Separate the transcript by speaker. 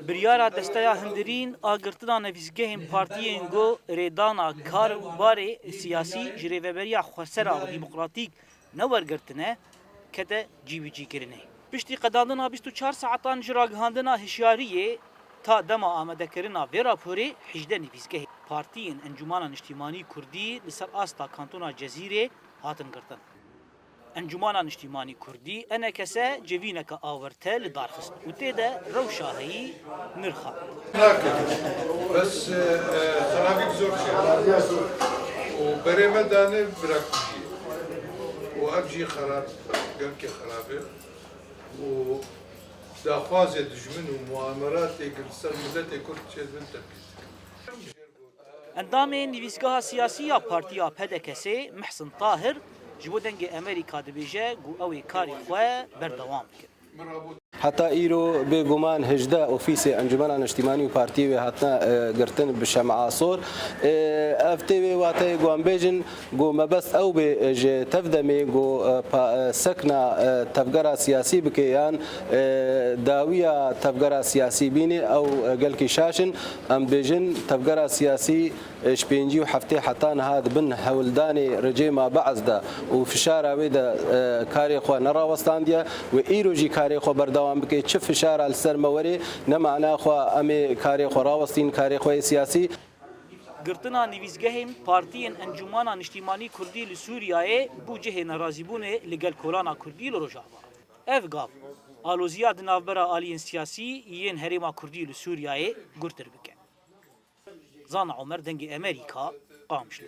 Speaker 1: بریارا دستیا هندرین آگرتنا نویزگهین پارتیین گو ریدانا کاروبار سیاسی جریوبریا خسرا و ديمقراطيك نورگرتنه کده جیبیجی کرنه. پشتی قداندنا 24 ساعتان جراگهاندنا هشیاریه تا دما آمده کرنا و راپوری 18 نویزگه پارتیین انجمانا اجتماعی کردی لسر آستا کانتونا جزیره هاتن گرتن. انجمانا اجتماعی کردی انا کسا جوینک آورته لدارخست و تیده روشاهی نرخا.
Speaker 2: بس خرابيك زور شيء وبري مداني براكتي وأبجي خراب قمكي خرابي وداخواز دجمن ومؤامرات يقرصر مدت يكون شيء من تركيز
Speaker 1: اندام نویزگاه سیاسی پارتیا پدکسی محسن طاهر جبودنگ امریکا دبیجه گو اوی کاری خواه بردوام کرد.
Speaker 3: حتى إيرو بجمان هجدة أوفيسي أنجمنا اجتماعي وبارتي وهاتنا قرتن بشمع عصور أفتي واتي جوان بيجن جو ما بس أو بج تفدمي جو سكنة تفجر سياسي بكيان داوية تفجر سياسي بيني أو قال شاشن أم بيجن تفجر سياسي شبينجي وحفتي حتى هذا بن هولداني رجيما بعزدا وفي شارع ويدا كاري خو نرا وستانديا وإيرو جي كاري خو بردوام بكي تشوف شارع السرموري نمعنا خو أمي كاري خو راوستين كاري خو سياسي
Speaker 1: گرتنا نویزگهین پارتیین انجمانا اجتماعی کردی لسوریای بوجه نرازیبونه لگل کولانا کردی لروجاوا. افغاف آلوزیاد نافبرا آلین سیاسی ین هریما کردی لسوریای گرتر بکن. زان عمر دنگ امریکا قامشلو.